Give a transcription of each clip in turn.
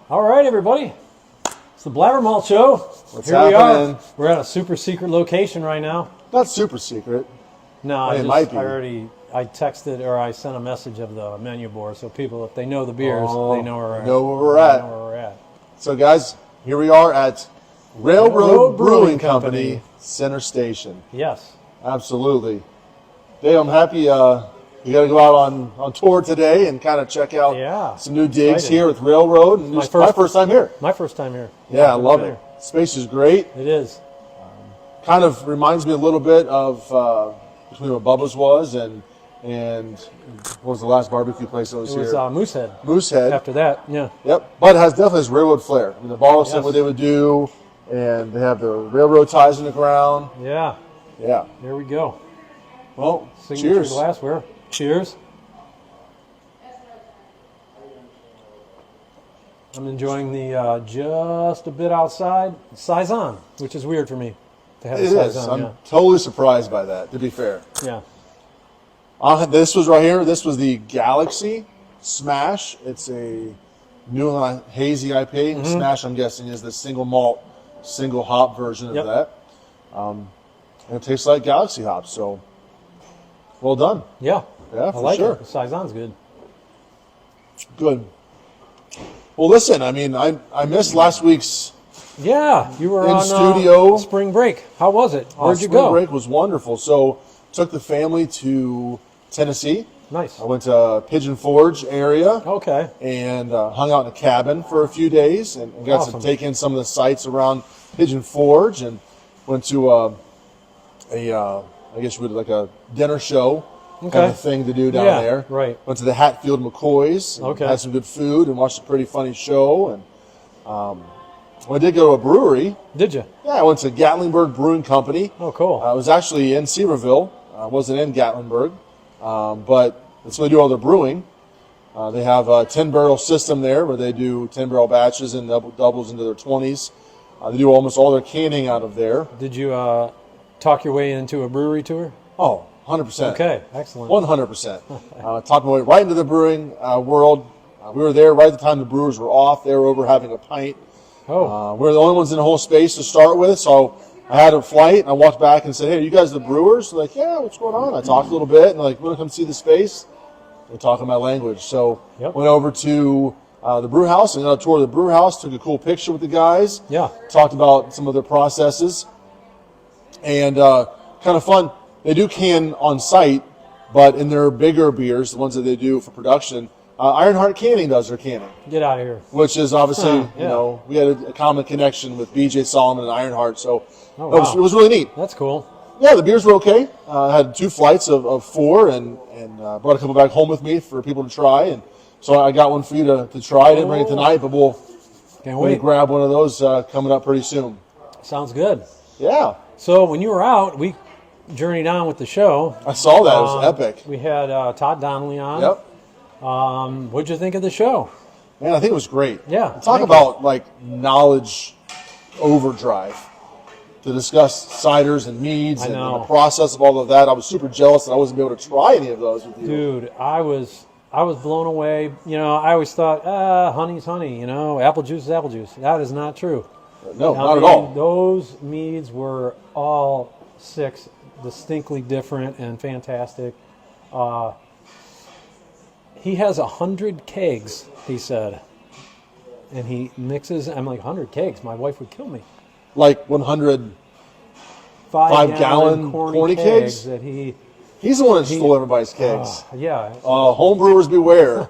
All right, everybody. It's the Blabbermalt Show. What's Here happening? we are. We're at a super secret location right now. Not super secret. No, It might be. I texted or I sent a message of the menu board so people, if they know the beers, they know where we're at. Know where we're at. So, guys, here we are at Railroad Brewing Company, Center Station. Yes. Absolutely. Dave, I'm happy you got to go out on tour today and kind of check out some new digs Excited. here with Railroad. And it's my first time here. My first time here. Yeah, I love it. Space is great. It is. Kind of reminds me a little bit of between what Bubba's was and what was the last barbecue place that was here? It was Moosehead. Moosehead. After that, yeah. Yep, but it has definitely this railroad flair. I mean, the bar said what they would do, and they have the railroad ties in the ground. Yeah. Yeah. Here we go. Well, Signature cheers. glassware. Cheers. I'm enjoying the just a bit outside Saison, which is weird for me to have It a is. Saison. I'm totally surprised by that, to be fair. Yeah. This was right here. This was the Galaxy Smash. It's a New England hazy IPA. Smash, I'm guessing, is the single malt, single hop version of that. And it tastes like Galaxy hops, so well done. Yeah. Yeah, I for like sure. it. The Saison's good. Good. Well, listen, I mean, I missed last week's Yeah, you were in on studio. spring break. How was it? Where'd you Spring go? break was wonderful. So took the family to Tennessee. Nice. I went to Pigeon Forge area Okay. and hung out in a cabin for a few days and got to Awesome. take in some of the sights around Pigeon Forge and went to I guess you would like a dinner show kind of thing to do down there. Right. Went to the Hatfield McCoys. And had some good food and watched a pretty funny show. And I did go to a brewery. Did you? Yeah, I went to Gatlinburg Brewing Company. Oh, cool. I was actually in Sevierville. I wasn't in Gatlinburg, but that's where they do all their brewing. They have a 10-barrel system there where they do 10-barrel batches and doubles into their 20s. They do almost all their canning out of there. Did you talk your way into a brewery tour? Oh, 100%. Okay, excellent. 100%. Talked my way right into the brewing world. We were there right at the time the brewers were off. They were over having a pint. Oh. We were the only ones in the whole space to start with, so I had a flight, and I walked back and said, hey, are you guys the brewers? They're like, yeah, what's going on? I talked a little bit, and like, want to come see the space? They're talking my language. So went over to the brew house and got a tour of the brew house, took a cool picture with the guys. Yeah. Talked about some of their processes. And kind of fun. They do can on site, but in their bigger beers, the ones that they do for production, Ironheart Canning does their canning. Get out of here. Which is obviously, you know, we had a common connection with BJ Solomon and Ironheart, so it was really neat. That's cool. Yeah, the beers were okay. I had 2 flights of 4 and brought a couple back home with me for people to try. And so I got one for you to try. I didn't bring it tonight, but we'll grab one of those coming up pretty soon. Sounds good. Yeah. So when you were out, we journeyed on with the show. I saw that. It was epic. We had Todd Donnelly on. Yep. What'd you think of the show? Man, I think it was great. Yeah. Talk about like knowledge overdrive to discuss ciders and meads and the process of all of that. I was super jealous that I wasn't able to try any of those with you. Dude, I was blown away. You know, I always thought, honey's honey. You know, apple juice is apple juice. That is not true. No, not at all. Those meads were all 6 distinctly different and fantastic. He has 100 kegs, he said, and he mixes. I'm like, 100 kegs? My wife would kill me. Like 100 5-gallon corny kegs? That he's the one that stole everybody's kegs. Yeah. Home brewers beware.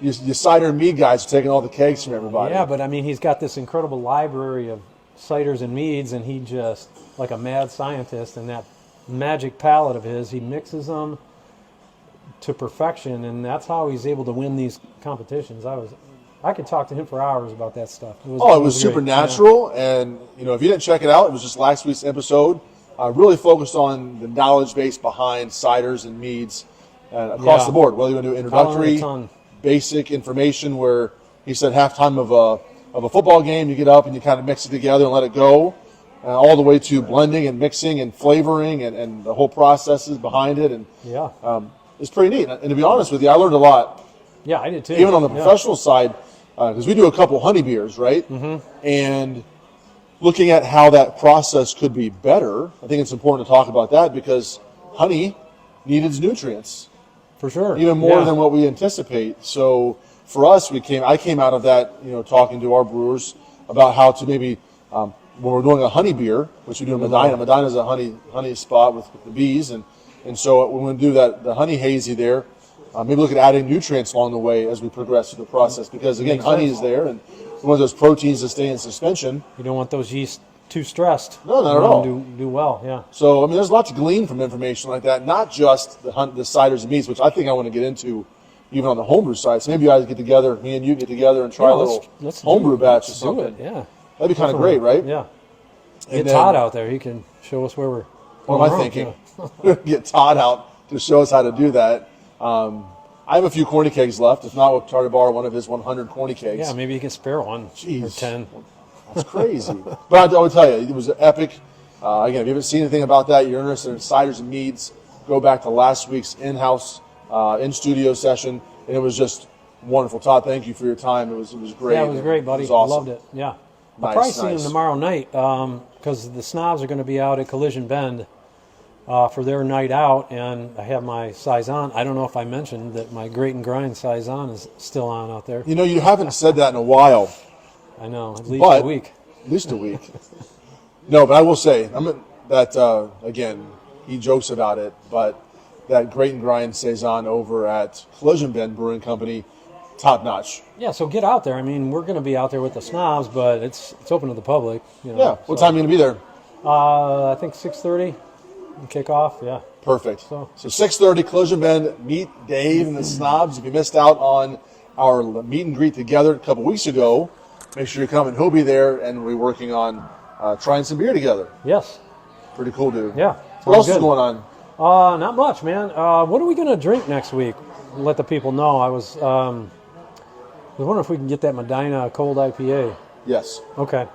You cider and mead guys are taking all the kegs from everybody. Yeah, but I mean, he's got this incredible library of ciders and meads, and he just, like a mad scientist, and that magic palate of his, he mixes them to perfection, and that's how he's able to win these competitions. I could talk to him for hours about that stuff. It was super great. natural, and you know, if you didn't check it out, it was just last week's episode. Really focused on the knowledge base behind ciders and meads across the board. Whether you want to do introductory, basic information, where he said halftime of a football game, you get up and you kind of mix it together and let it go, all the way to blending and mixing and flavoring and the whole processes behind it. And it's pretty neat. And to be honest with you, I learned a lot. Yeah, I did too. Even on the professional side, because we do a couple honey beers, right? And looking at how that process could be better, I think it's important to talk about that because honey needs its nutrients. For sure. Even more than what we anticipate. So for us, I came out of that, talking to our brewers about how to maybe, when we're doing a honey beer, which we do in Medina. Medina is a honey spot with the bees. And so when we do the honey hazy there, maybe look at adding nutrients along the way as we progress through the process. Because, again, honey is there, and one of those proteins that stay in suspension. You don't want those yeast too stressed. No, not at all. Do well, yeah. So, I mean, there's a lot to glean from information like that, not just the ciders and meads, which I think I want to get into even on the homebrew side. So maybe you guys get together, me and you get together and try a little homebrew batch or something. Do it, yeah. That'd be kind of great, right? Yeah. And Get Todd out there. He can show us where we're What am I thinking? Get Todd out to show us how to do that. I have a few corny kegs left. If not, we'll try to borrow one of his 100 corny kegs. Yeah, maybe you can spare one. Or 10. That's crazy. But I would tell you, it was epic. Again, if you haven't seen anything about that, you're interested in ciders and meads, go back to last week's in-house, in-studio session, and it was just wonderful. Todd, thank you for your time. It was great. Yeah, it was great, buddy. It was awesome. I loved it. Yeah. I'll probably see him tomorrow night because the Snobs are going to be out at Collision Bend for their night out, and I have my Saison. I don't know if I mentioned that my Grate and Grind Saison is still on out there. You haven't said that in a while. I know, at least a week. At least a week. No, but I will say that, again, he jokes about it, but that Grate and Grind Saison over at Collision Bend Brewing Company, top notch. Yeah, so get out there. I mean, we're going to be out there with the Snobs, but it's open to the public. Yeah, what time are you going to be there? I think 6:30 kick off, yeah. Perfect. So 6:30, Collision Bend, meet Dave and the Snobs. If you missed out on our meet and greet together a couple weeks ago, make sure you come, and he'll be there, and we'll be working on trying some beer together. Yes. Pretty cool, dude. Yeah. What else is going on? Not much, man. What are we going to drink next week? Let the people know. I was wondering if we can get that Medina cold IPA. Yes. Okay.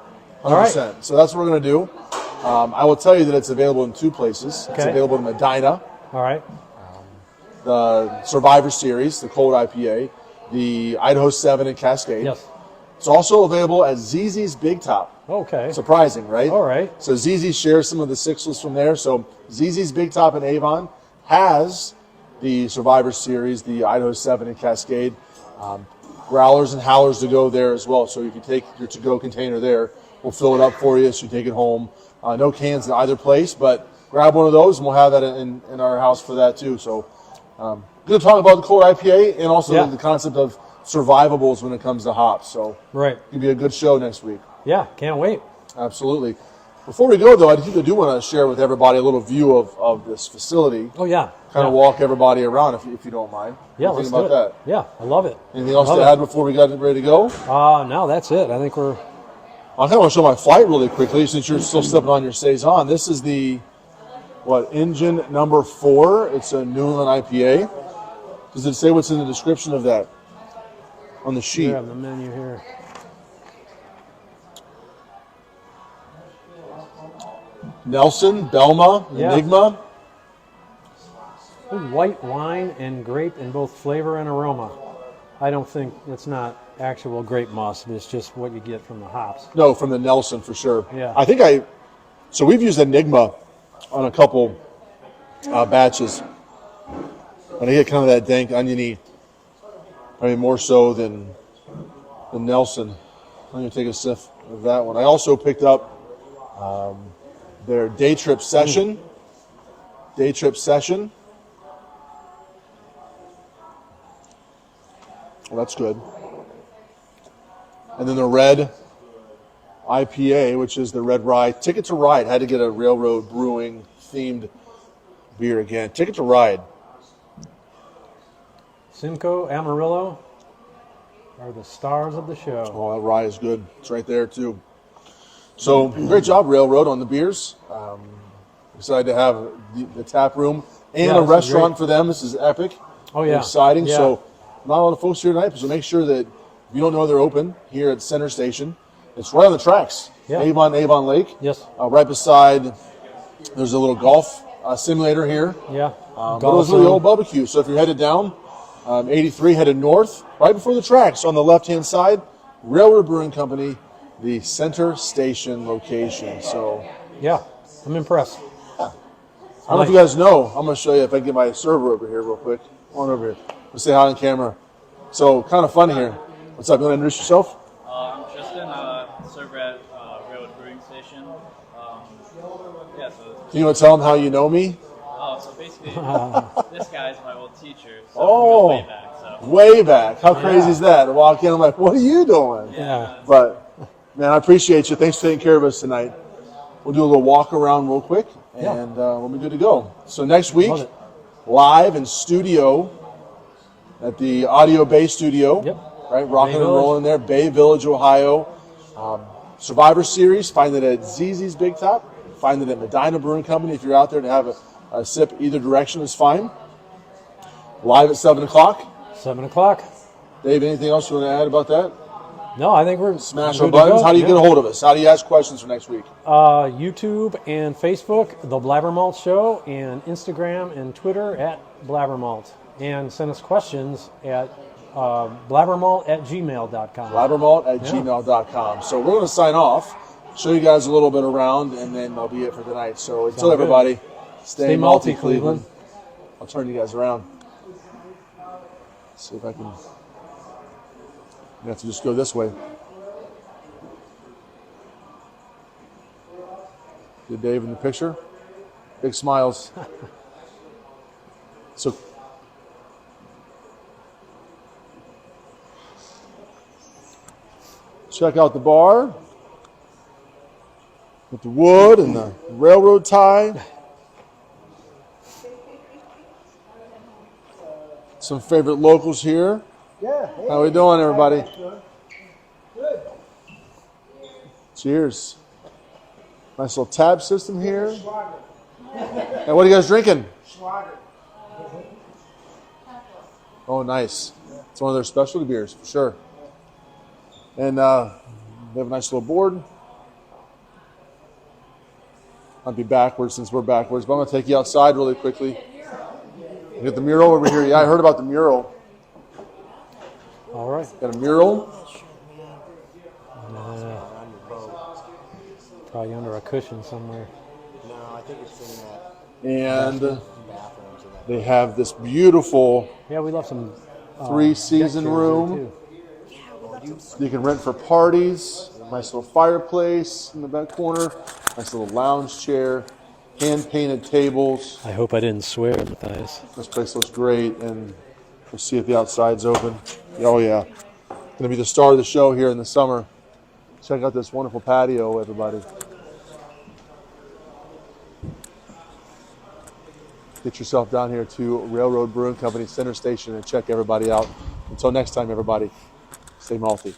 100%. All right. So that's what we're going to do. I will tell you that it's available in two places. Okay. It's available in Medina. All right. The Survivor Series, the cold IPA, the Idaho 7 in Cascade. Yes. It's also available at ZZ's Big Top. Okay. Surprising, right? All right. So ZZ shares some of the sixlets from there. So ZZ's Big Top in Avon has the Survivor Series, the Idaho 7 in Cascade. Growlers and howlers to go there as well. So if you take your to-go container there, we'll fill it up for you so you take it home. No cans in either place, but grab one of those and we'll have that in our house for that too. So going to talk about the cold IPA and also the concept of survivables when it comes to hops. So it'll be a good show next week. Yeah, can't wait. Absolutely. Before we go, though, I do want to share with everybody a little view of this facility. Oh, yeah. Kind of walk everybody around if you don't mind. Yeah, let's do it. That? Yeah, I love it. Anything else to add before we got ready to go? No, that's it. I think we're... I kind of want to show my flight really quickly since you're still stepping on your Saison. This is the, engine number 4. It's a New England IPA. Does it say what's in the description of that on the sheet? Yeah, the menu here. Nelson, Belma, Enigma. White wine and grape in both flavor and aroma. I don't think it's not actual grape must, but it's just what you get from the hops. No, from the Nelson for sure. Yeah. I think so we've used Enigma on a couple batches. And I get kind of that dank, oniony. I mean, more so than the Nelson. I'm going to take a sip of that one. I also picked up their Day Trip Session. Day Trip Session. Well, that's good. And then the Red IPA, which is the Red Rye. Ticket to Ride. Had to get a Railroad Brewing themed beer again. Ticket to Ride. Simcoe, Amarillo are the stars of the show. Oh, that rye is good. It's right there, too. So, great job, Railroad, on the beers. Excited to have the tap room and a restaurant for them. This is epic. Oh, yeah. Exciting. Yeah. So, not a lot of folks here tonight, so make sure that if you don't know they're open here at Center Station, it's right on the tracks. Yeah. Avon Lake. Yes. Right beside, there's a little golf simulator here. Yeah. But it was really old barbecue. So if you're headed down, 83 headed north, right before the tracks on the left-hand side. Railroad Brewing Company, the Center Station location. So, yeah, I'm impressed. I don't know if you guys know. I'm going to show you if I can get my server over here real quick. Come on over here. Let's say hi on camera. So, kind of fun here. What's up? You want to introduce yourself? I'm Tristan, server at Railroad Brewing Station. Can you tell them how you know me? So basically, this guy's my old teacher. So Oh, we go way back. So. Way back. How crazy is that? I walk in, I'm like, what are you doing? Yeah. But, man, I appreciate you. Thanks for taking care of us tonight. We'll do a little walk around real quick, and we'll be good to go. So next week, live in studio at the Audio Bay Studio. Yep. Right, rocking and rolling there, Bay Village, Ohio. Survivor Series, find it at ZZ's Big Top. Find it at Medina Brewing Company. If you're out there to have a sip either direction is fine. Live at 7 o'clock. 7 o'clock. Dave, anything else you want to add about that? No, I think we're Smash good our to buttons. go. How do you get a hold of us? How do you ask questions for next week? YouTube and Facebook, The Blabbermalt Show, and Instagram and Twitter at Blabbermalt. And send us questions at blabbermalt@gmail.com. Blabbermalt@gmail.com. So we're going to sign off, show you guys a little bit around, and then that'll be it for tonight. So until everybody, stay malty, Cleveland. I'll turn you guys around. See if I can. You have to just go this way. Get Dave in the picture. Big smiles. So. Check out the bar with the wood and the railroad tie. Some favorite locals here. Yeah. How we doing, everybody? Good. Cheers. Nice little tab system here. And what are you guys drinking? Schwager. Oh, nice. It's one of their specialty beers, for sure. And they have a nice little board. I'll be backwards since we're backwards, but I'm going to take you outside really quickly. Get the mural over here. Yeah, I heard about the mural. All right. Got a mural. Probably under a cushion somewhere. No, I think it's in that And bathrooms. they have this beautiful Yeah, we left some 3-season deck chairs room. there, too. You can rent for parties. Nice little fireplace in the back corner. Nice little lounge chair. Hand-painted tables. I hope I didn't swear, Matthias. This place looks great, and we'll see if the outside's open. Oh, yeah. Going to be the star of the show here in the summer. Check out this wonderful patio, everybody. Get yourself down here to Railroad Brewing Company Center Station and check everybody out. Until next time, everybody, stay malty.